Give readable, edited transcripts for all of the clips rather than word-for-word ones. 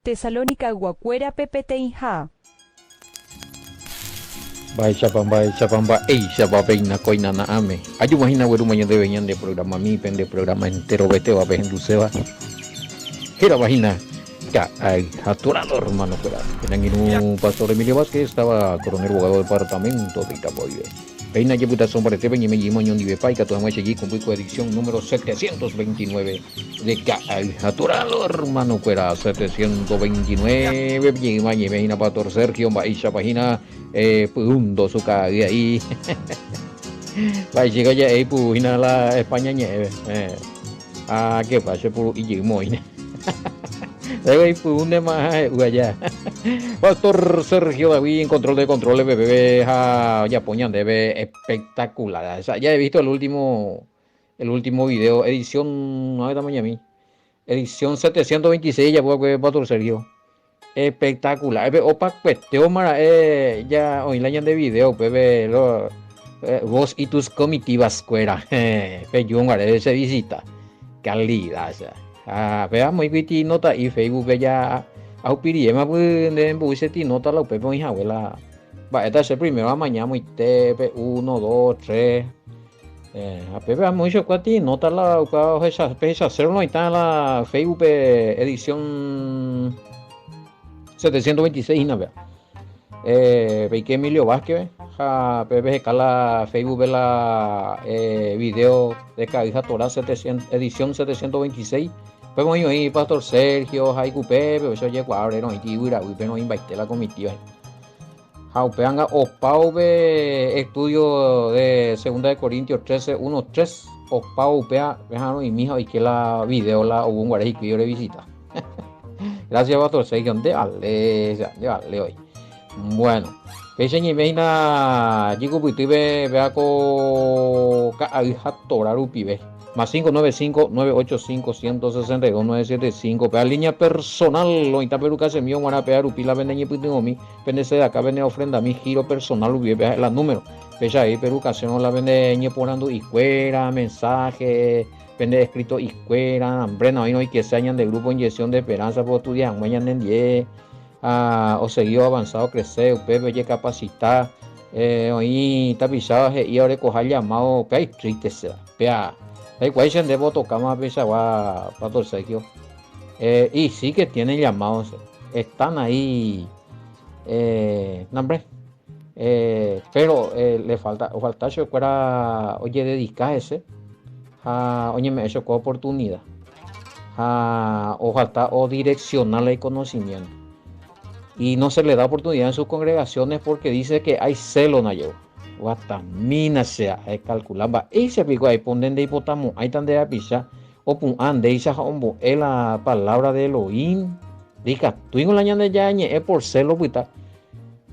Tesalónica Guacuera PPTINJA. Vai chapamba, ey, chapapeina, coina na ame. Ayu imagina güero mañana de veñan de programa mi pen de programa entero vete va en Luceva. Gira vagina. Ya, ay, aturado hermano fuera. En un pastor Emilio Vázquez estaba coronel abogado de departamento de Itaboide. Peina que puta sombra te ven y me llamo ñón de paica toda más allí con edición número 729 de ay, aturado hermano fuera 729 y mañana pastor Sergio Maisha página pundo su calle ahí. Vai llega ya ahí puina la España nieve. Que pase por y moine. Debe un más allá. Pastor Sergio David en control de controles bebé ya ponían debe espectacular. O sea, ya he visto el último video, edición no era mañana edición 726 ya fue Pastor Sergio. Espectacular. Opa cuesteo mara ya hoy la de video bebé vos y tus comitivas cuera. Peyón haré esa visita. Calidad, o sea. Veamos y nota y Facebook ya a piriema pues de embuse ti nota la pepe mi abuela va esta es primero mañana muy tepe 1 2 3 a pepe mucho cuati nota la esa pesa hacerlo ahí está la Facebook edición 726 na vea Peike Emilio Vázquez pepe cala Facebook la video de cabeza Torah 700 edición 726. Pues muy ahí Pastor Sergio, Jaiku Pepe, eso ya cuadre no y ura, uy, pero invité la comitiva. Jaupeanga Opaupe estudio de 2 de Corintios 13:1-3. Opaupea, déjalo y mija y que la video la hubo un guarejito que yo le visita. Gracias Pastor Sergio, de ale hoy. Bueno, que ni veina, digo pues tuve vea co ahí hatora rupibe. Más 595-985-162-975. Pea línea personal. Lo está peruca se mío. Van a pegar upila vendeñe pitinomi. Pendese de acá vende ofrenda. Mi giro personal. Vea la número. Pecha ahí peruca se no la vendeñe porando. Iscuera. Mensaje. Vende escrito iscuera. Hambre. No hay no hay que se añan de grupo inyección de esperanza. Por tu día. Mañana en 10. O seguido avanzado. Crecer. Pepe. Oye capacitar. Hoy tapizado. Y ahora coja llamado. Pea triste sea. Pea. Hay cuestiones de voto cama pesa va Pastor Sergio y sí que tienen llamados están ahí nombre pero le falta yo fuera oye dedicarse oye me hecho con oportunidad o falta o direccionarle el conocimiento y no se le da oportunidad en sus congregaciones porque dice que hay celo en ello. Guatamina sea calculamba y se pico ahí ponen de hipotamo ahí tan de apisa o pun ande y sa hombo es la palabra de Elohim diga tú en la ñande ya es por celo puita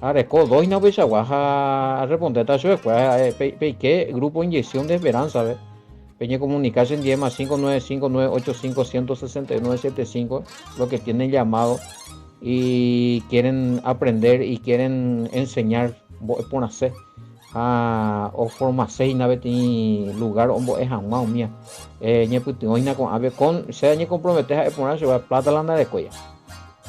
areco doy no pisa guaja responder ta su pe que grupo inyección de esperanza ve peña comunicarse en 10 más 595-985-169-75 lo que tienen llamado y quieren aprender y quieren enseñar por hacer o formación na beti lugar ombo es jamás mía ñe puti oina con ave con se ñe compromete a ponerse plata landa de cuella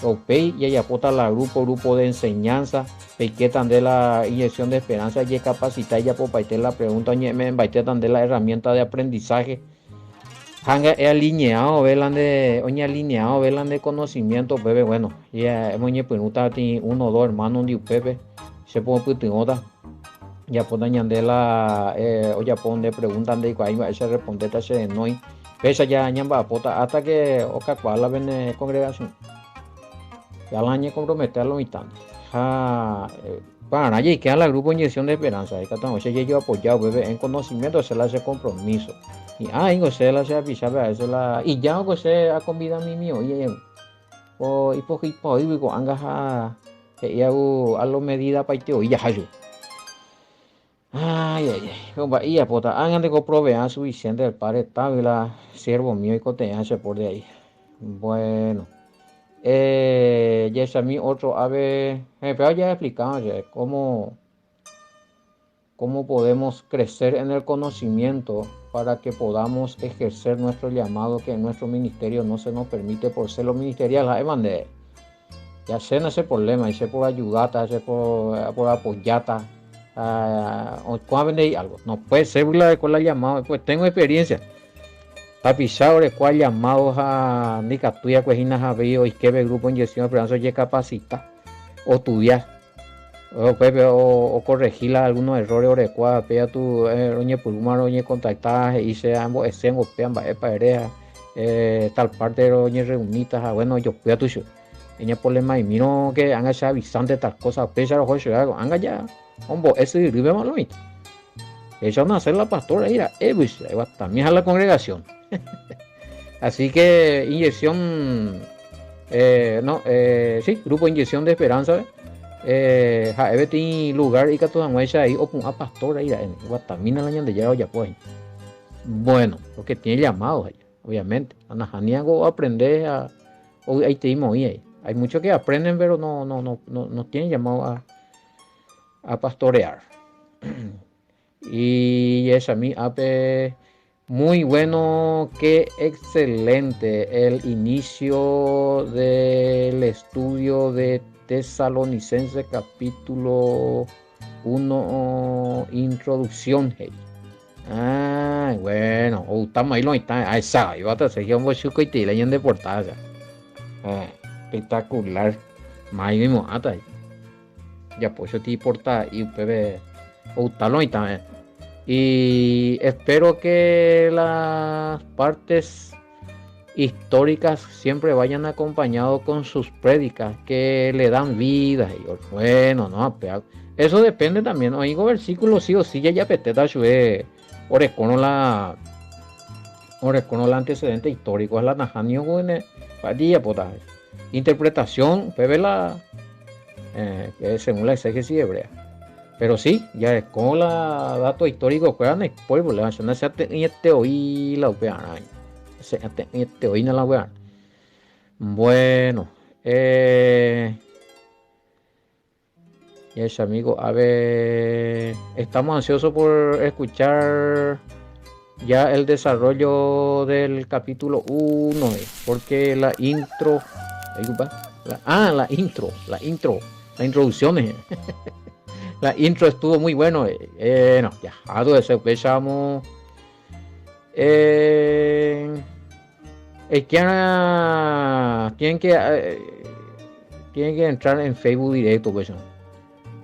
o pei y ella pota la grupo de enseñanza pequetan de la inyección de esperanza y capacita ella por paite la pregunta ñe me baitetan de la herramienta de aprendizaje hanga alineado velan de oña alineado velan de conocimiento bebé bueno ya hemos ñe pregunta ti 1 o 2 hermanos de Pepe se puede puti otra ya ponen de la o ya ponen preguntan de cuál se responde se no hay pesa ya ñamba pota hasta que oca cual la ven congregación ya la año comprometerlo y tanto para allí que la grupo inyección de esperanza hay que estamos yo apoyado bebé en conocimiento se le hace compromiso y se le hace avisar a eso la y ya que se ha convidado a mí mío y o y por y con anga ya a lo medida para y ya hayo. Compa, y apota, hagan de comprovean suficiente del padre Távila, siervo mío y coteñarse por de ahí. Bueno, ya es a mí otro ave, pero ya he explicado ya cómo podemos crecer en el conocimiento para que podamos ejercer nuestro llamado que en nuestro ministerio no se nos permite por ser lo ministerial. Ya sé en ese problema, y sé por ayudata, sé por apoyata, o cuando vendéis algo. No puede ser con la llamada, pues tengo experiencia. Papisao de cual llamados a Nicatuya, Cuejinas, Javío, y que grupo de inyección de esperanza y capacita, o estudiar, o corregir algunos errores adecuados, pega tu oñe pulmar, oñe contactar, y se ambos estén o pean, pareja, tal parte de oñe reunitas, bueno, yo cuida tu show. En el problema y miro que han hecho avisante tal cosa, pesa los jueces, haga ya, hombre, ese vive malo, eso no hacer la pastora, mira, pues, también a la congregación. Así que inyección, no, sí, grupo de inyección de esperanza, tiene lugar y que toda muestra ahí, o a pastora, mira, en Guatamina la de ya pues. Bueno, porque tiene llamados allá, obviamente. Anahaniago aprender a, o ahí te dimos ahí. Hay muchos que aprenden, pero no tienen llamado a pastorear. Y es a mí, muy bueno, qué excelente el inicio del estudio de Tesalonicenses capítulo 1, introducción. Bueno, estamos ahí, ahí está, iba a seguir un poco y leyendo de portada. Espectacular. Más mismo, hasta ahí. Ya pues yo te portada y PB, o y también. Y espero que las partes históricas siempre vayan acompañados con sus prédicas que le dan vida. Y bueno, no, eso depende también. Oigo versículos sí o sí, ya peteta shue orecono la antecedente histórico, es la najanio padilla potaje. Interpretación, pebe la según la exégesis hebrea. Pero sí, ya es con la datos históricos que eran polvo, le van a hacer este hoy la upean. Este hoy no la upean. Bueno, yes, amigo, a ver, estamos ansiosos por escuchar ya el desarrollo del capítulo 1, porque la intro, la introducción. La intro estuvo muy bueno. No, ya, a todo eso empezamos. Tienen que entrar en Facebook directo, pues,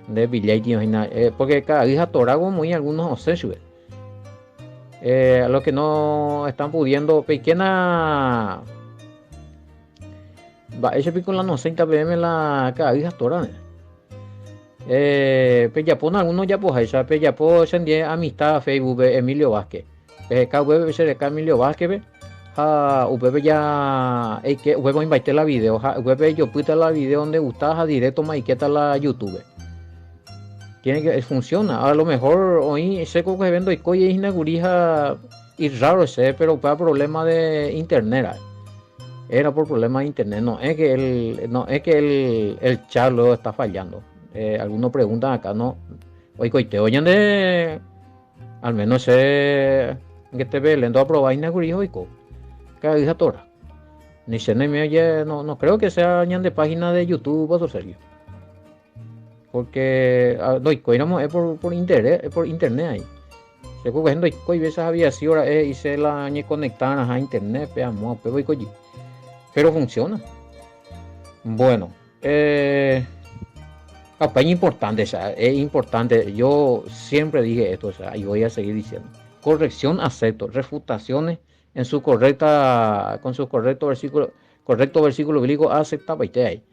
de billete, porque cada día torago muy algunos obsesos. A los que no están pudiendo, pequeña. Va, ese pico la 90 pm la cada día torago. Peyapón algunos ya pues esa Peyapón se amistad a Facebook Emilio Vázquez web se de Emilio Vázquez web ya que web invité la video web yo puse la video donde gustaba directo maiqueta la YouTube tiene que funciona a lo mejor hoy sé que vendo y coye inagurija y raro ese pero para problema de internet era por problema de internet no es que el chat luego está fallando. Algunos preguntan acá, ¿no? Oye, te oyen de. Al menos que te ve lento a probar inaugurio, oico. Cada día tora. Ni se me oye, no creo que sea ñan de página de YouTube, o serio. Porque, no, es por internet, ahí. Se cogiendo y veces había así ahora y se la conectan a internet, pero funciona. Bueno, es importante, es importante. Yo siempre dije esto, y voy a seguir diciendo. Corrección acepto, refutaciones en su con su correcto versículo bíblico aceptaba y te hay.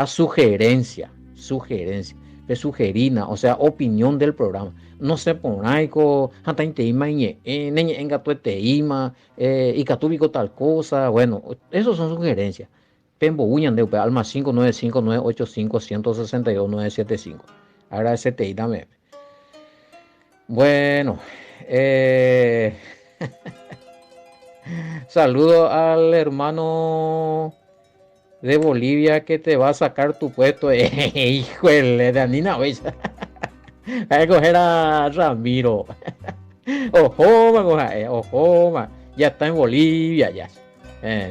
Sugerencia, sugerina, o sea, opinión del programa. No se ponaico, hasta inteima en gato teima, y catúbico tal cosa. Bueno, esos son sugerencias. Pembo Uñan de Alma 595985162-975. Ahora STI dame. Bueno, saludo al hermano de Bolivia que te va a sacar tu puesto. Híjole, de Anina, ¿veis? Hay que coger a Ramiro. Ojo, ya está en Bolivia, ya.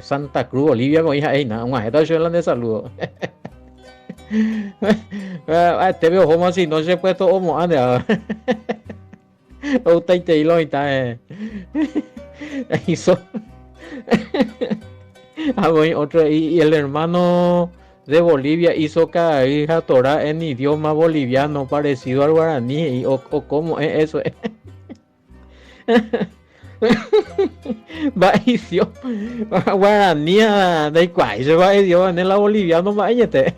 Santa Cruz, Bolivia, con hija, una jeta de saludo. Te veo como si no se puesto homo ande. Usted te lo está. Hizo. Otro, y el hermano de Bolivia hizo cada hija Torah en idioma boliviano parecido al guaraní. O cómo es eso. Va idioma guaraní de cuál se va idioma en la boliviano vayete.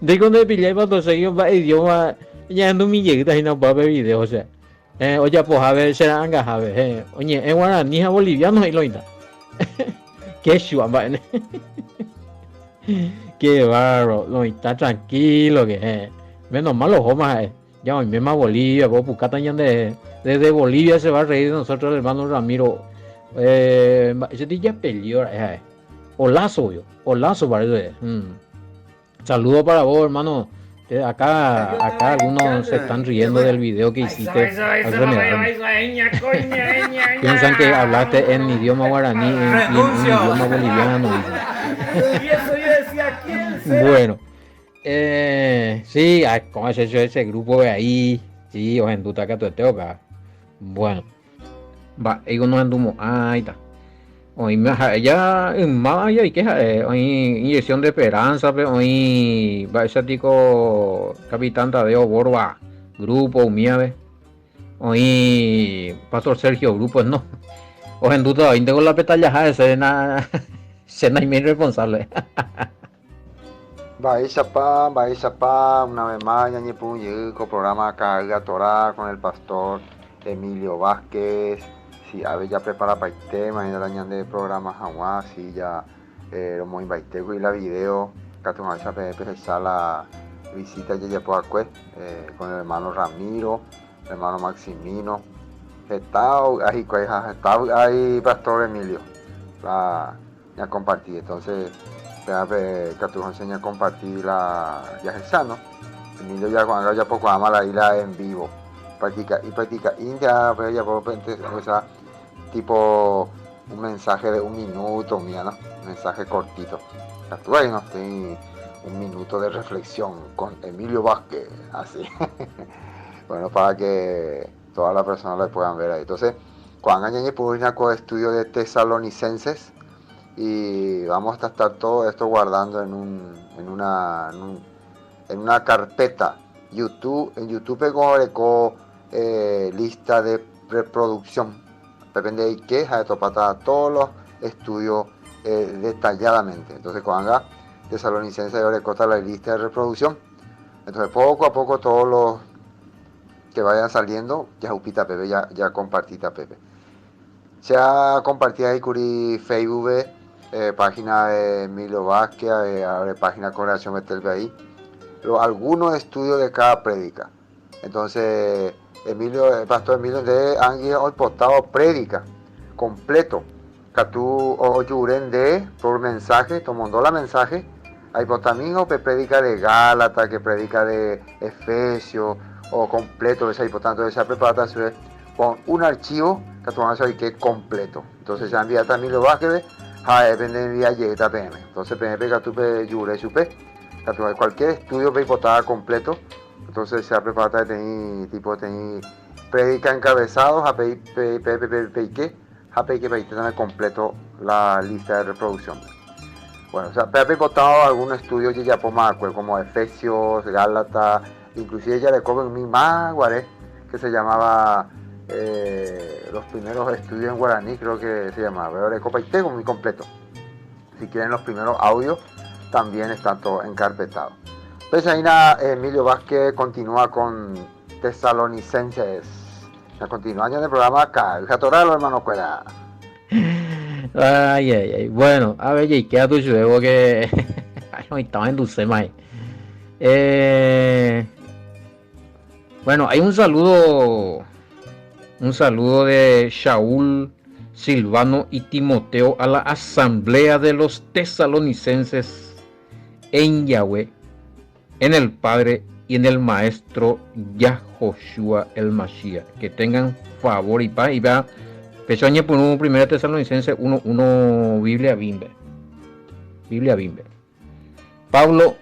De cuando pillé cuando seguimos va idioma ya no me llega y no va a ver video o sea. Oye pues a ver será anga a ver. Oye en guaraní a boliviano y lo inda. Qué chuamba. Qué barro, no está tranquilo que menos mal los homas ya mi misma Bolivia, vos buscate desde Bolivia se va a reír de nosotros el hermano Ramiro. Ese día peleó, Olazo yo, Olazo parece. Saludos para vos hermano. Acá algunos se están riendo del video que hiciste. Piensan que hablaste en idioma guaraní y en idioma boliviano. Bueno, sí, con ese grupo de ahí, sí, os enduta que tú te oca. Bueno, va, ellos no andumo, ahí está. Hoy me ya más allá y que hoy inyección de esperanza, pero hoy va ese tico capitán Tadeo Borba, grupo miave. Hoy Pastor Sergio grupo no. Os enduta hoy tengo la petalla ese na cena y mi responsable. Bahía una vez más, ya con programa Carga Torá con el pastor Emilio Vázquez. Sí, a ver, ya prepara para el tema, imagínate el programa Jaguar, sí, ya lo muy invité y la video, que tu mancha la visita ya con el hermano Ramiro, el hermano Maximino, está ahí pastor Emilio, ya compartí, entonces, que tu enseña a compartir la ya sano, Emilio ya poco ama la isla en vivo. Practica India, pero ya puedo pensar tipo un mensaje de 1 minuto, mía, ¿no? Un mensaje cortito. Actúa y no estoy 1 minuto de reflexión con Emilio Vázquez, así. Bueno, para que todas las personas lo puedan ver ahí. Entonces, cuando añade con estudio de Tesalonicenses y vamos a estar todo esto guardando en una carpeta. En YouTube con lista de reproducción. Depende de qué, de topar todos los estudios detalladamente. Entonces, cuando haga Tesalonicenses, yo le corta la lista de reproducción. Entonces, poco a poco, todos los que vayan saliendo, ya upita Pepe, ya compartita Pepe. Se ha compartido ahí con Facebook, página de Emilio Vázquez, página con Relación Metelbe ahí. Algunos estudios de cada prédica. Entonces, el pastor Emilio de Ángel hoy postado prédica completo. Que tú oyuren de por mensaje, tomando la mensaje. Hay también que predica de Gálatas, que predica de Efesios, o completo, esa por tanto esa preparación con un archivo que tú vas a saber que es completo. Entonces se envía también lo va a que depende de enviar llega PM. Entonces PM que tú yure supe. Cualquier estudio está completo, entonces se ha preparado de tener predica encabezados, que completo la lista de reproducción. Bueno, o sea, Pepe botado algún estudio ya por más como Efesios, Gálatas, inclusive ya le cogen mi maguaré, que se llamaba los primeros estudios en guaraní, creo que se llamaba, pero le copa y tengo muy completo. Si quieren los primeros audios, también está todo encarpetado. Pues ahí Emilio Vázquez continúa con Tesalonicenses. Continuando en el programa acá, el Jatoralo, hermano Cuera. Ay. Bueno, a ver, ¿y qué a tu chuevo que no estaba en dulce más? Bueno, hay un saludo de Shaul, Silvano y Timoteo a la asamblea de los tesalonicenses en Yahweh, en el Padre y en el Maestro Yahoshua el Mashiach. Que tengan favor y paz. Y va, pechoña por un 1 Tesalonicenses 1, Biblia Bimber. Pablo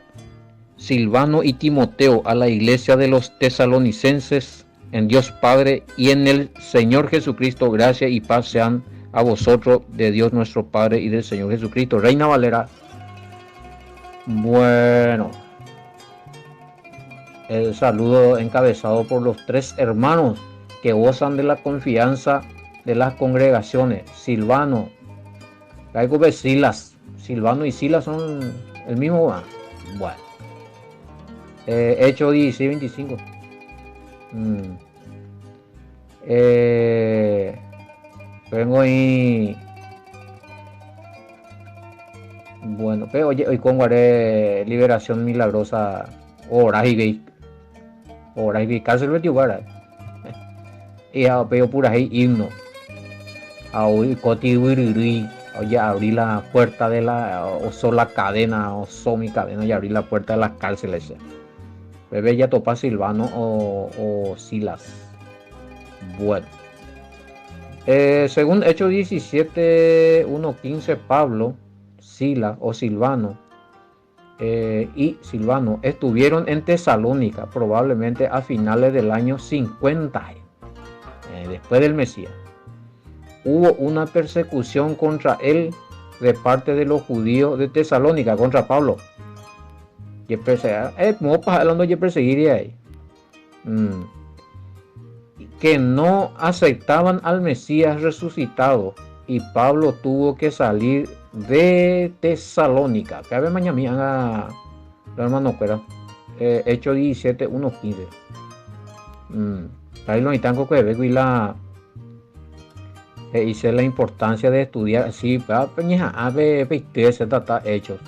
Silvano y Timoteo, a la iglesia de los tesalonicenses, en Dios Padre y en el Señor Jesucristo, gracia y paz sean a vosotros de Dios nuestro Padre y del Señor Jesucristo. Reina Valera. Bueno, el saludo encabezado por los 3 hermanos que gozan de la confianza de las congregaciones. Silvano, Gaico Silas. Silvano y Silas son el mismo. Bueno, Hechos 16:25. Vengo ahí. Bueno, pero hoy con guaré liberación milagrosa. Horas y cárcel 21. Y a peo pura ahí himno. A hoy coti wiriri. Oye, abrí la puerta de la. Osó la cadena. Osó mi cadena y abrí la puerta de las cárceles. Bebé ya topa Silvano o Silas. Bueno. Según Hechos 17:1-15, Pablo, Silas o Silvano y Silvano estuvieron en Tesalónica probablemente a finales del año 50, después del Mesías. Hubo una persecución contra él de parte de los judíos de Tesalónica, contra Pablo. Que no aceptaban al Mesías resucitado y Pablo tuvo que salir de Tesalónica. Cabe mañana hermano cuera. Hechos 17:1-15. Ahí lo necesitan que ver y la hice la importancia de estudiar así para se trata hechos.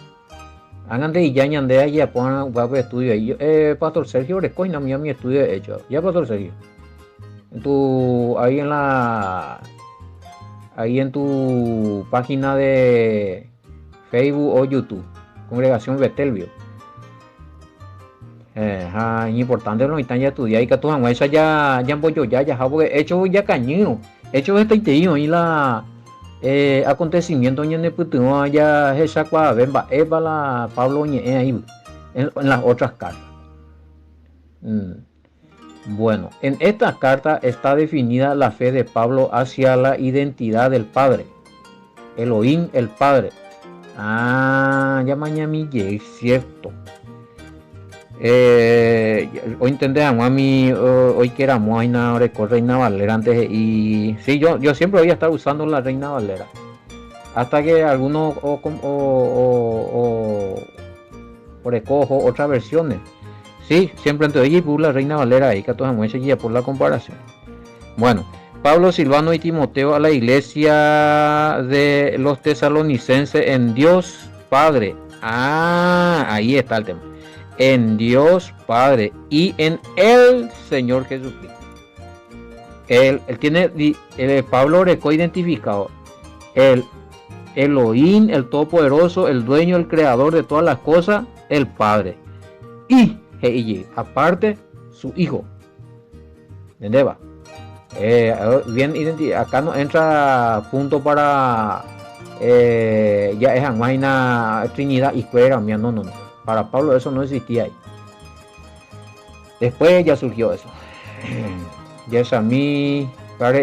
Hagan de ya de allá pongan un estudio ahí. Pastor Sergio recoina mi estudio de hechos. Ya Pastor Sergio. Ahí en tu página de Facebook o YouTube, Congregación Betelvio. Es importante no están ya estudiar y que todas esas ya voy yo ya porque hecho ya cañino, hecho este tío y la acontecimiento en el puto ya esa cua venba la Pablo ahí en las otras cartas. Bueno, en esta carta está definida la fe de Pablo hacia la identidad del Padre. Elohim, el Padre. Ya mañana es cierto. Hoy entendemos a mí, hoy que éramos Reina Valera antes y sí, yo siempre voy a estar usando la Reina Valera. Hasta que algunos recojo otras versiones. Sí, siempre entre por la Reina Valera y que todas muchas guías por la comparación. Bueno, Pablo, Silvano y Timoteo a la iglesia de los tesalonicenses en Dios Padre. Ahí está el tema. En Dios Padre y en el Señor Jesucristo. Él tiene, Pablo recó identificado el Elohim, el Todopoderoso, el dueño, el creador de todas las cosas, el Padre. Y aparte su hijo. ¿Entendés? Bien identificado. Acá no entra punto para ya es una Trinidad y fuera mía. No. Para Pablo eso no existía ahí. Después ya surgió eso. Ya es a mí.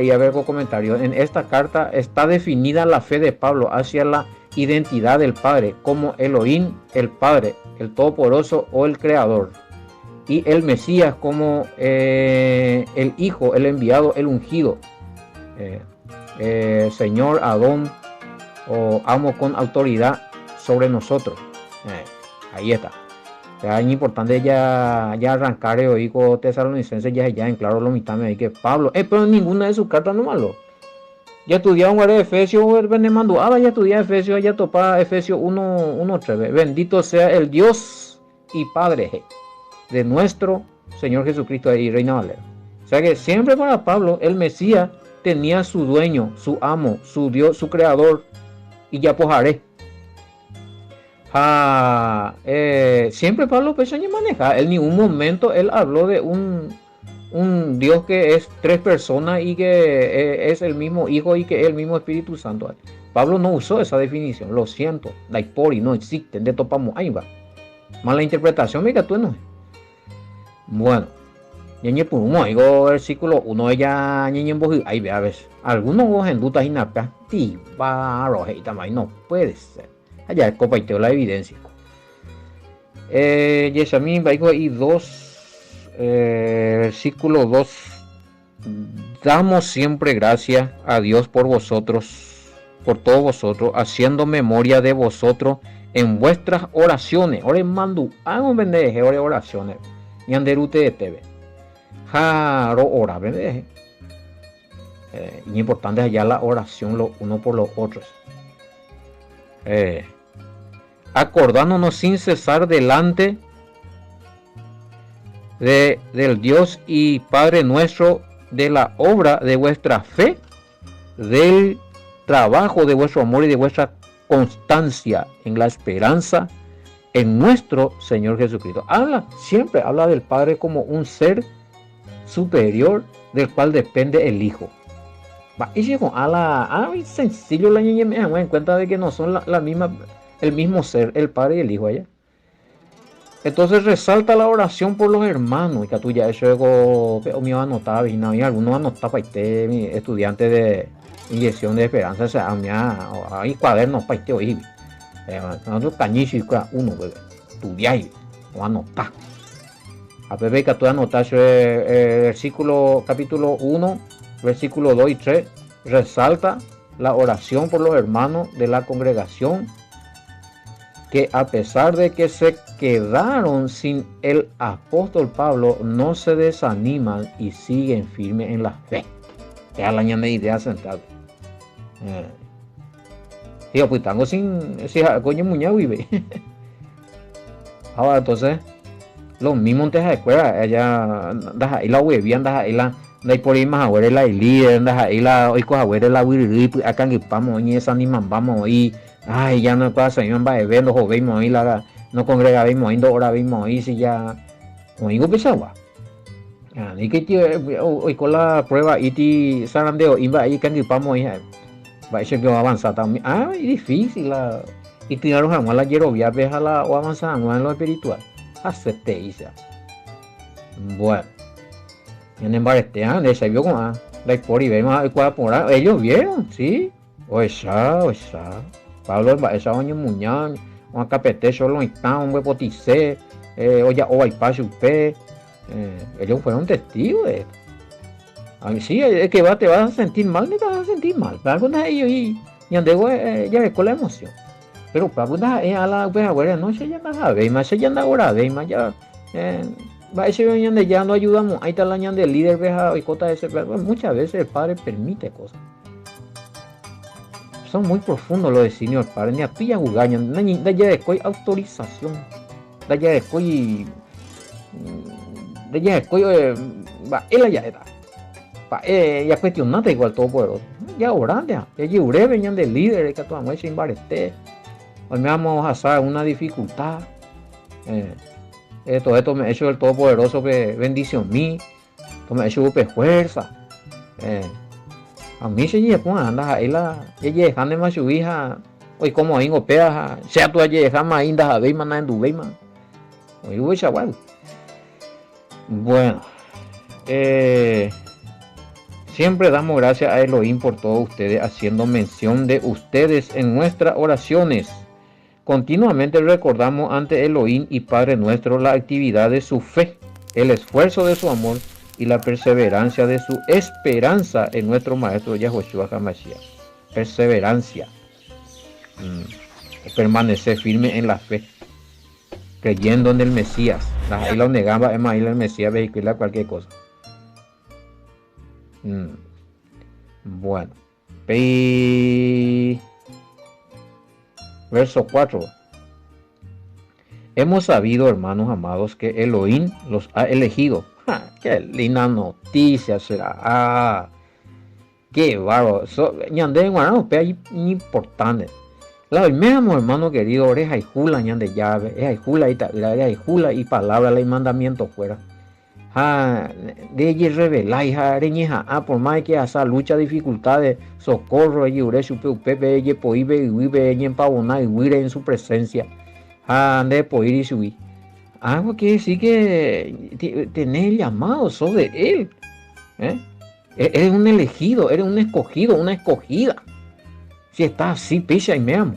Y a ver con comentarios. En esta carta está definida la fe de Pablo hacia la identidad del Padre como Elohim, el Padre, el Todopoderoso o el Creador. Y el Mesías como el Hijo, el enviado, el ungido, Señor, Adón o amo con autoridad sobre nosotros. Ahí está. Es importante ya arrancar hoy con tesalonicenses ya en claro lo mitad ahí que Pablo, pero ninguna de sus cartas no malo. Ya estudiaron de Efesios, ya estudié Efesios, ya topa Efesios 1:3. Bendito sea el Dios y Padre de nuestro Señor Jesucristo y Reina Valera. O sea que siempre para Pablo el Mesías tenía su dueño, su amo, su Dios, su creador y ya pojaré. Siempre Pablo pensó en manejar. En ningún momento él habló de un Dios que es 3 personas y que es el mismo Hijo y que es el mismo Espíritu Santo. Pablo no usó esa definición, lo siento, Daipori no existen, de topamos ahí va. Mala interpretación, mira tú no. Bueno, ñeñe pumo, digo versículo 1 ella ñeñe boju, ahí ve a ver. Algunos vos en dudas y napia, tibaro, y también no puede ser. Allá el copaiteo la evidencia. Yesamín, y 2, versículo 2. Damos siempre gracias a Dios por vosotros, por todos vosotros, haciendo memoria de vosotros en vuestras oraciones. Ahora mando, hago bendeje, oraciones. Y anderute de TV. Jaro ora, bendeje. Y importante es allá la oración los uno por los otros. Acordándonos sin cesar delante del Dios y Padre nuestro de la obra de vuestra fe, del trabajo de vuestro amor y de vuestra constancia en la esperanza en nuestro Señor Jesucristo. Siempre habla del Padre como un ser superior del cual depende el Hijo. Y si sencillo la niña me da cuenta de que no son la misma, el mismo ser, el Padre y el Hijo allá. Entonces resalta la oración por los hermanos. Y que tú ya eso me va a anotar, y algunos anotar para este mi estudiante de inyección de esperanza, o sea, hay cuadernos para este hoy. Nosotros cañizo y uno, estudiar, o anotar. A ver que tú anotas versículo, capítulo 1, versículo 2 y 3, resalta la oración por los hermanos de la congregación, que a pesar de que se quedaron sin el apóstol Pablo, no se desaniman y siguen firmes en la fe. Es la idea central. Yo pues tengo sin coño muñeco y ve. Ahora entonces, los mismos te de escuela, ella da ahí la huevían, da ahí la por ahí más ahora la líder, da ahí la hoy coja ahora la wirri, acá que vamos y esa animan vamos y ay ya no pasa, yo va evento jovemos ahí la no congregamos ahí 2 horas vimos ahí si ya oigo pesaba. Ni que hoy con la prueba y ti sarandeo y va ahí que vamos ahí. Va a ser que va a avanzar también. Es difícil y tiraron a la yerovia, la o avanzar en lo espiritual. Acepté Isa. Bueno. En embarque se vio con la por y vemos por ellos vieron, sí. O esa. Pablo esa oño muñán, un capete solo está un huepotice, oye o hay paso usted. Ellos fueron testigos de esto. Sí, es que te vas a sentir mal, ni te vas a sentir mal. Para algunas de ellos y andego ya ves con la emoción. Pero para algunas a la buena noche ya no sabe, más ya anda ahora, más ya va a decir de ya no ayudamos, ahí está la ñan del líder veja y cota ese, muchas veces el padre permite cosas. Son muy profundos los designios del padre, ni a pilla jugaña, da ya después autorización, da ya después va, él ya está. Ya cuestionate igual todo poderoso. Ya orante, ya lloré venían del líder que toda sin barete. Hoy me vamos a hacer una dificultad. Todo esto me ha hecho el todopoderoso bendición mí. Esto me ha hecho fuerza. A mí se lleva anda ahí la ella de más su hija. Hoy como ahí opea, sea tú allí jamás ainda a ver más en tu veima. Hoy voy chaval. Bueno, siempre damos gracias a Elohim por todos ustedes, haciendo mención de ustedes en nuestras oraciones. Continuamente recordamos ante Elohim y Padre nuestro la actividad de su fe, el esfuerzo de su amor y la perseverancia de su esperanza en nuestro Maestro Yahushua HaMashiach. Perseverancia. Permanecer firme en la fe, creyendo en el Mesías. Ahí lo negaba, es más, el Mesías vehicular cualquier cosa. Bueno, verso 4. Hemos sabido, hermanos amados, que Elohim los ha elegido. Qué linda noticia será. Qué bárbaro. Ñande guarano pe importante. La misma, hermano querido, oreja y jula ñande llave, es jula y jula y palabra y mandamiento fuera. De ella revelar hija reñeja por más que esa lucha dificultades socorro y ure su pepe ella poibe y vive ella en pavona y huire en su presencia de poir y subir algo quiere decir que tenés el llamado, sos de Él. Eres un elegido, eres un escogido, una escogida. Si estás así, picha y me amo.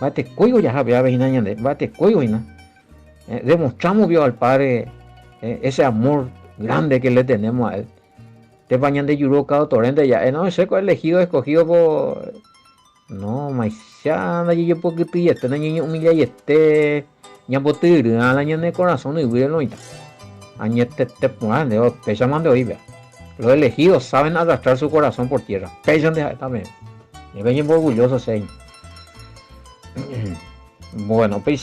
Bate cuigo ya sabía ñande, bate cuigo y demostramos vio al Padre ese amor grande que le tenemos a Él. Te bañan de yuruca torrente ya, no sé cuál elegido, escogido por. No, maizana, yo porque tú este niño humilla y ya botir, a la ñande corazón y huir no ita. Añete te ponen de pecha man de hoy, vea. Los elegidos saben arrastrar su corazón por tierra. Pechan de también. Y ven orgullosos, señor. Bueno, pues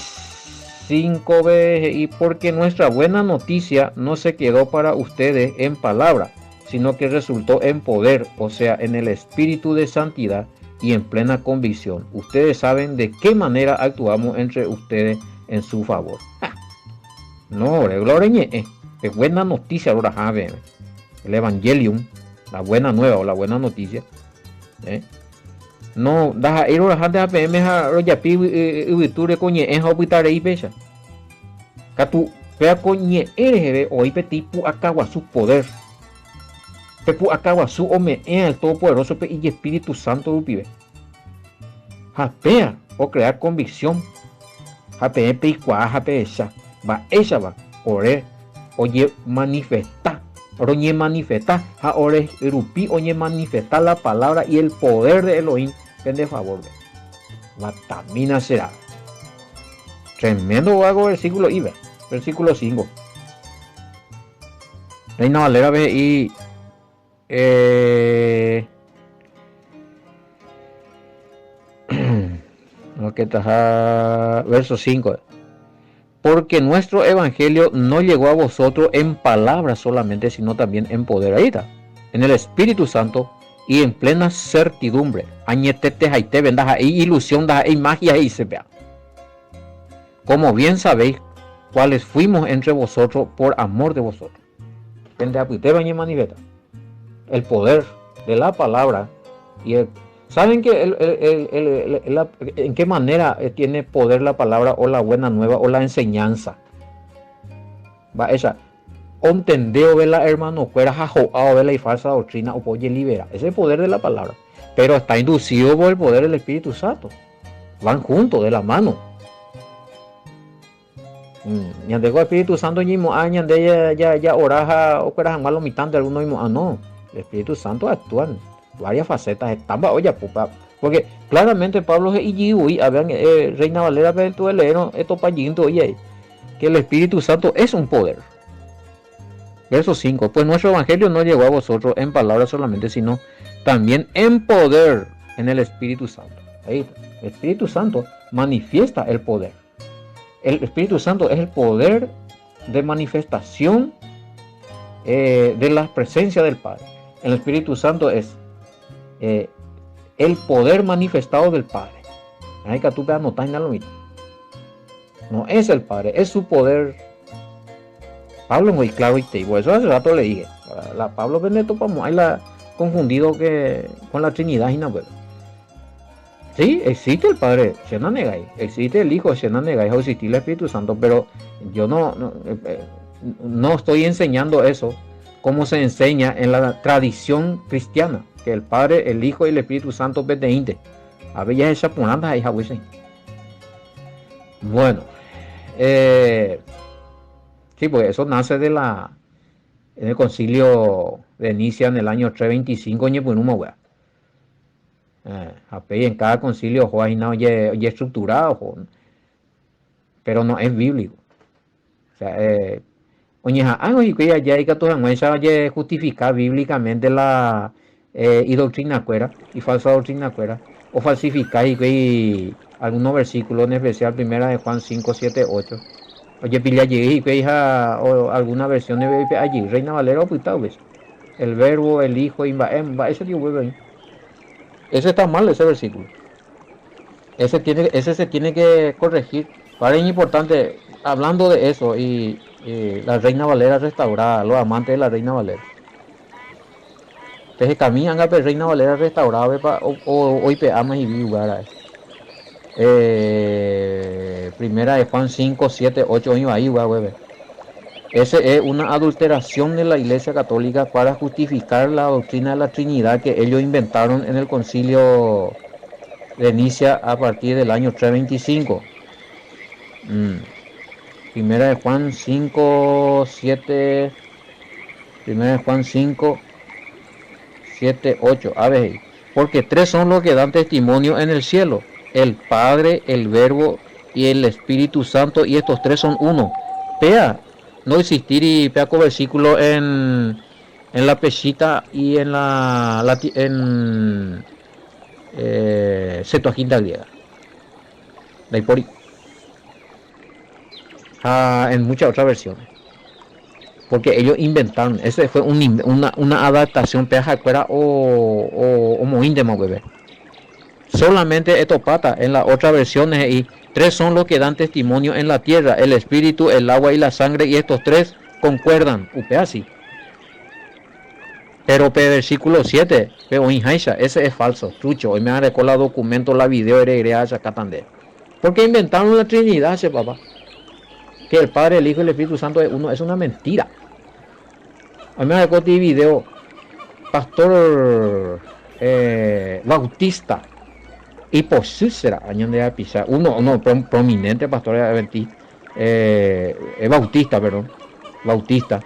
5 veces, y porque nuestra buena noticia no se quedó para ustedes en palabra, sino que resultó en poder, o sea, en el espíritu de santidad y en plena convicción. Ustedes saben de qué manera actuamos entre ustedes en su favor. No, gloria, es buena noticia ahora, el Evangelium, la buena nueva o la buena noticia. No, da ir ahora de APM a ya pi ubiture coñe en hospital y pecha. Catu vea coñe eres hoy petipu acagua su poder. Pepu acagua su ome en el todopoderoso y Espíritu Santo pibe. Japea o crear convicción. Japea peicua japea va ella va ore oye manifestar. Oye manifestar, ahora rupi oye manifestar la palabra y el poder de Elohim de favor. Matamina será. Tremendo hago versículo IBE, versículo 5. Reina Valera ve y lo que está verso 5. Porque nuestro evangelio no llegó a vosotros en palabras solamente, sino también en poder. Ahí está, en el Espíritu Santo y en plena certidumbre. Añetete haite vendas ahí ilusión da ahí magia ahí se vea. Como bien sabéis cuáles fuimos entre vosotros por amor de vosotros. El poder de la palabra y el, ¿saben que en qué manera tiene poder la palabra o la buena nueva o la enseñanza? Va esa. Entendeo vela hermano, fuera jajoao vela y falsa doctrina o poye libera. Ese es el poder de la palabra. Pero está inducido por el poder del Espíritu Santo. Van juntos, de la mano. Ñandego Espíritu Santo ya oraja o fuera malo mitad de algunos no. El Espíritu Santo actúa en varias facetas. Estamba olla pupa. Porque claramente Pablo y habían Reina Valera pero leer esto payinto oye que el Espíritu Santo es un poder. Verso 5. Pues nuestro evangelio no llegó a vosotros en palabras solamente, sino también en poder en el Espíritu Santo. Ahí, el Espíritu Santo manifiesta el poder. El Espíritu Santo es el poder de manifestación de la presencia del Padre. El Espíritu Santo es el poder manifestado del Padre. Ahí que tú te anotas en la mismo. No es el Padre, es su poder. Pablo muy claro y te eso hace rato le dije. Pablo Benedetto Pamo, ahí la confundido con la Trinidad y no. Sí, existe el Padre, existe el Hijo, o existe el Espíritu Santo, pero yo no estoy enseñando eso como se enseña en la tradición cristiana, que el Padre, el Hijo y el Espíritu Santo pertenecen. A ver, ya esa ponanda ahí, bueno, sí, pues eso nace en el concilio de Nicea en el año 325, en cada concilio ya estructurado, pero no es bíblico. O sea, ya hay que justificar bíblicamente la doctrina cuera y falsa doctrina cuera, o falsificar algunos versículos, en especial primera de Juan 5, 7, 8. Oye, pilla allí, o alguna versión de allí, Reina Valera o ves. El verbo, el hijo, ese tío vuelve ahí. Ese está mal, ese versículo. Ese se tiene que corregir. Ahora es importante, hablando de eso, y la Reina Valera restaurada, los amantes de la Reina Valera. Entonces caminan a la Reina Valera restaurada, hoy pe amas y vi lugar. Primera de Juan 5, 7, 8 años ahí, güey. Ese es una adulteración de la Iglesia Católica para justificar la doctrina de la Trinidad que ellos inventaron en el concilio de Nicea a partir del año 325. Primera de Juan 5, 7. Primera de Juan 5, 7, 8. A ver, porque tres son los que dan testimonio en el cielo: el Padre, el Verbo y el Espíritu Santo, y estos tres son uno. Pea, no existir y pea con versículo en la Pesita y en en Septuaginta griega. De ahí por ahí. En muchas otras versiones. Porque ellos inventaron, ese fue una adaptación peaja fuera o moíndemo, bebé. Solamente esto pata en las otras versiones y tres son los que dan testimonio en la tierra: el espíritu, el agua y la sangre, y estos tres concuerdan. Así. Pero versículo 7, ese es falso, trucho. Hoy me agregó la documento, la video, porque inventaron la Trinidad, ese papá. Que el Padre, el Hijo y el Espíritu Santo es uno, es una mentira. A mí me agregó este video, pastor Bautista y posúsera año de pisar uno prominente pastor Bautista, perdón, Bautista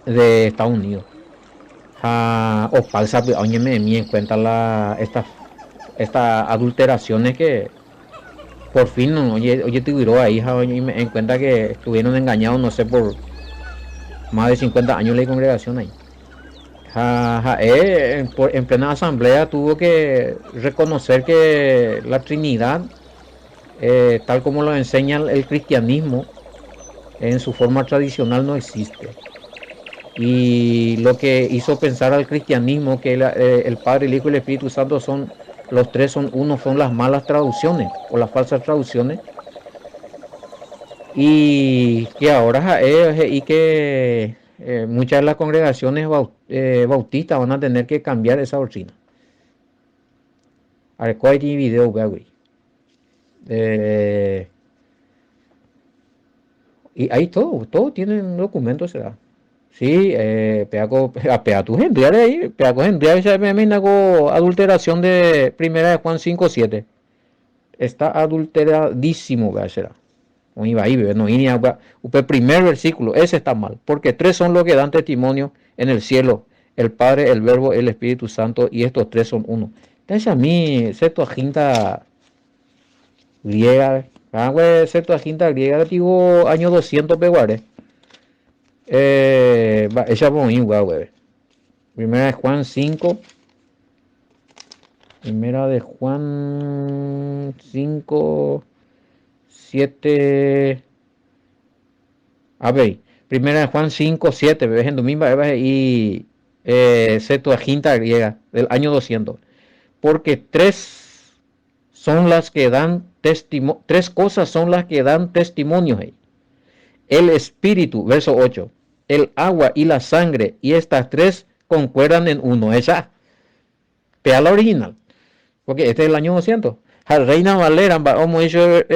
de Estados Unidos. O falsa, oye, me en cuenta estas adulteraciones que por fin, oye te duró ahí, me en cuenta que estuvieron engañados, no sé, por más de 50 años la congregación ahí. En plena asamblea tuvo que reconocer que la Trinidad, tal como lo enseña el cristianismo, en su forma tradicional no existe. Y lo que hizo pensar al cristianismo que el Padre, el Hijo y el Espíritu Santo son los tres son uno, son las malas traducciones o las falsas traducciones, y que ahora muchas de las congregaciones bautistas van a tener que cambiar esa doctrina. A ver, ¿cuál es el video, güey? Y ahí todo tiene un documento, será. Sí, pea tu gente, ahí, pea con gente, ya me hago adulteración de Primera de Juan 5, 7. Está adulteradísimo, güey, será. No iba ahí, no iba el primer versículo, ese está mal, porque tres son los que dan testimonio en el cielo: el Padre, el Verbo, el Espíritu Santo, y estos tres son uno. Entonces a mí, Septuaginta griega, Septuaginta griega, digo, año 200 peguares. Ella güey. Primera de Juan 5. Primera de Juan 5, 7. A ver, Primera de Juan 5, 7, bebés en domingo, y Septuaginta griega del año 200. Porque tres cosas son las que dan testimonio. El espíritu, verso 8, el agua y la sangre, y estas tres concuerdan en uno. Esa, pea la original, porque este es el año 200. Reina Valera, vamos a decir,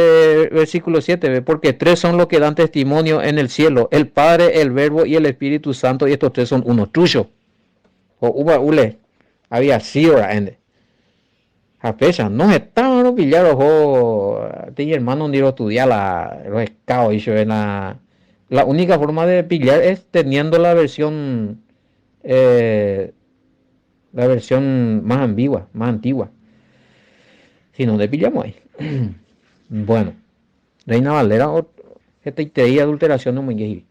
versículo 7, porque tres son los que dan testimonio en el cielo: el Padre, el Verbo y el Espíritu Santo, y estos tres son uno. Tuyo. O uva ule, había sido a pesar, no estaban los pillaros, mi hermano ni lo estudia los escados, y yo en la única forma de pillar es teniendo la versión más ambigua, más antigua. Si no, le pillamos ahí. Bueno, Reina Valera, esta adulteración no muy.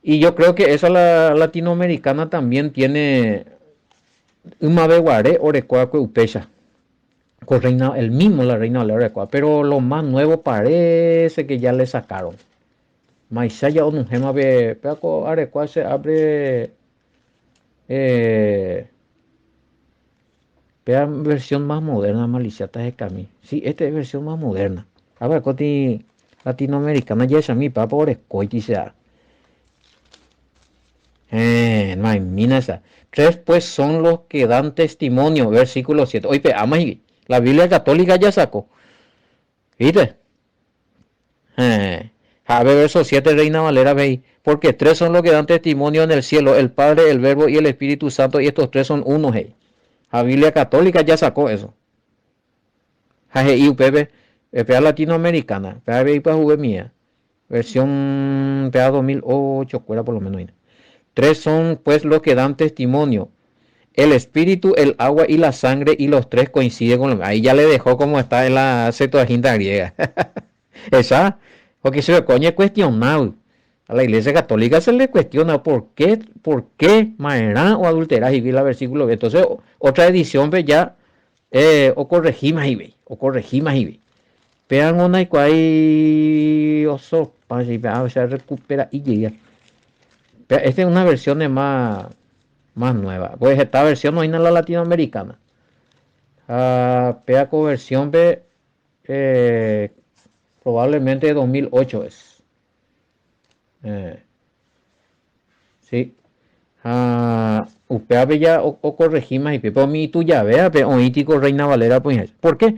Y yo creo que esa la latinoamericana también tiene una beguaré orecuaco upecha. Con el mismo la Reina Valera orecuaco, pero lo más nuevo parece que ya le sacaron. Maisaya o no gema ve, pero arecuaco se abre. Vea versión más moderna, maliciata de Cami. Sí, esta es versión más moderna. A ver, coti latinoamericana ya es a mi papá por escoiti sea. No hay mina esa. Tres pues son los que dan testimonio, versículo 7. Oye, ama, la Biblia católica ya sacó. ¿Viste? A ver, verso 7, Reina Valera, veis. Porque tres son los que dan testimonio en el cielo, el Padre, el Verbo y el Espíritu Santo, y estos tres son uno, hey. La Biblia Católica ya sacó eso. Y UPB, PA Latinoamericana, PA para jugué mía, versión PA 2008, cuera por lo menos. Tres son pues los que dan testimonio, el espíritu, el agua y la sangre, y los tres coinciden con lo. Ahí ya le dejó como está en la Septuaginta griega. Esa, porque se le coñe cuestionado. A la Iglesia Católica se le cuestiona por qué maerá o adulterás y vi la versículo. Entonces, otra edición ve ya, o corregimos y ve, Pean una y cuay, oso, o sea, recupera y llega. Esta es una versión más nueva. Pues esta versión no hay en la latinoamericana. Pea conversión ve, probablemente de 2008 es. Sí. Upea ya o corregimos y pero mi tu ya vea, pero oítico Reina Valera pues. ¿Por qué?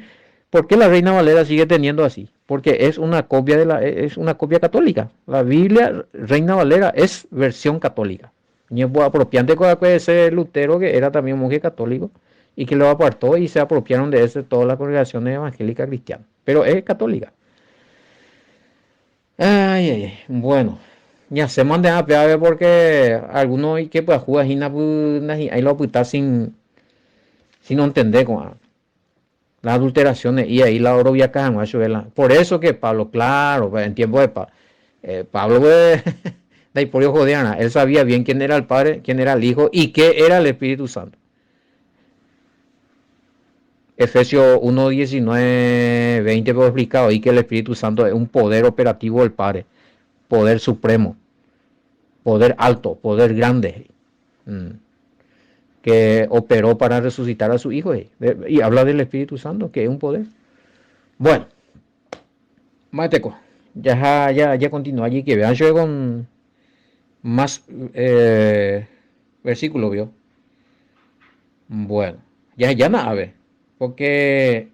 ¿Por qué la Reina Valera sigue teniendo así? Porque es una copia es una copia católica. La Biblia Reina Valera es versión católica. Y apropiante con ese Lutero que era también monje católico y que lo apartó y se apropiaron de ese todas las congregaciones evangélicas cristianas. Pero es católica. Ay, bueno. Ya se manda a ver porque algunos que pues jugar ahí lo apunta sin no entender con las adulteraciones y ahí la oro viaja por eso que Pablo, claro, en tiempo de Pablo de Hipolio Jodiana, él sabía bien quién era el Padre, quién era el Hijo y qué era el Espíritu Santo. Efesios 1, 19, 20 fue explicado ahí que el Espíritu Santo es un poder operativo del Padre, poder supremo, poder alto, poder grande, que operó para resucitar a su Hijo. Y habla del Espíritu Santo, que es un poder. Bueno, Mateco, ya continúa allí, que vean yo con más versículos, ¿vio? Bueno, ya nada, ve, porque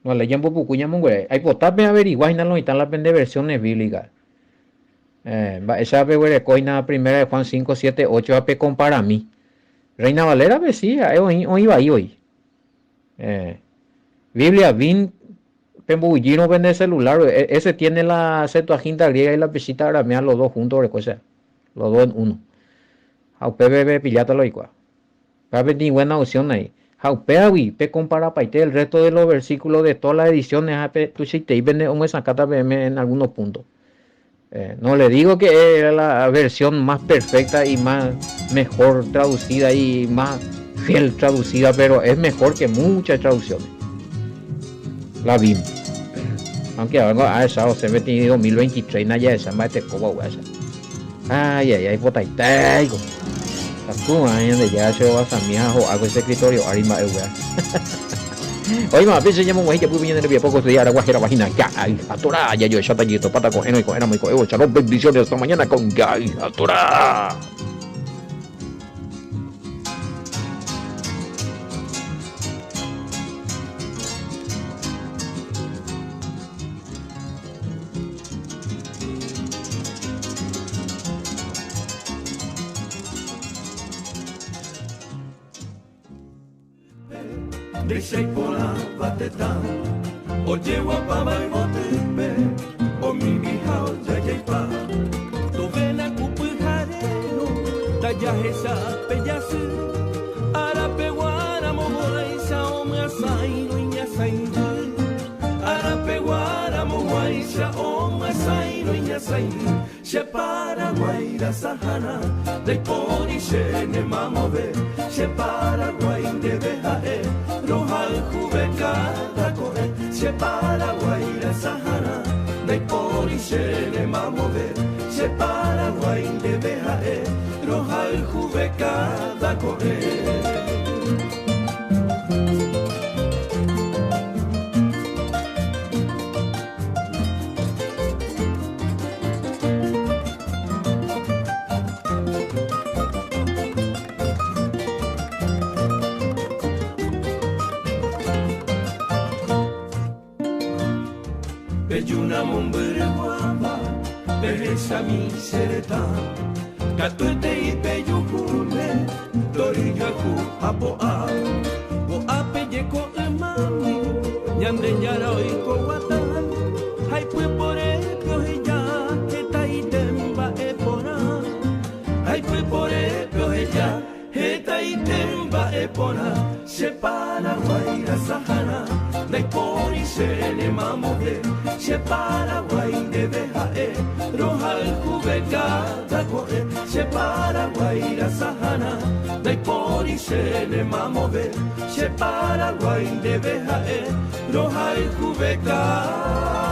no leyen pupucuña mongüe. Hay potape averiguar y no están las versiones bíblicas. Esa coina primera de Juan 5, 7, 8 AP compara a mí. Reina Valera decía, hoy va ahí hoy. Biblia, Vin, Pembullino vende celular. Ese tiene la Septuaginta griega y la pesita aramea, los dos juntos, los dos en uno. Jaupe pillátalo igual. Pape ni buena opción ahí. Jaupe pe compara paite el resto de los versículos de todas las ediciones. Tu si te vende un sacata en algunos puntos. No le digo que era la versión más perfecta y mejor traducida y más fiel traducida, pero es mejor que muchas traducciones. La BIM. Aunque ahora a esa se mete en 2023 na ya esa más te coba esa. Ay, potaitay. Aku de ya se va a mi hago ese escritorio arima Oye, más veces llamo a que pude venir de poco estudiar guajera vagina. Ya, atora, ya yo ya tallito pata con eno y con éramos y con bendiciones hasta mañana con ya, atora. Deixa pola batetan, oye guapa y motepe, o mi hija o yayaipa, to vena cupu jareno, talla esa peyasu, arape guara moguaisa o me asaino y asainu, arape guara moguaisa o me asaino y asainu, se para guaira sahana, de poni se ne mamove, se para guain de bejae. Rohal Jubekada corre, se para Guaira Sahara, de Pori se le mamove, se para Guain de Bejae, Rohal Jubekada corre. yuna mumbere guava, pereza mi sereta. Katuete ipe yukume, torillo aku apoa. Go ape yeko emami, nyande nyara oiko watan. Hai pue pore pio heya, heta itemba epona. Hai pue pore pio heya, heta itemba epona. Se Paraguay la sajana, dai pori se ne mamode. Se Paraguay de bejae, roja el jubeca da corre. Se Paraguay la sajana, dai pori se ne mamode. Se Paraguay de bejae, roja el jubeca.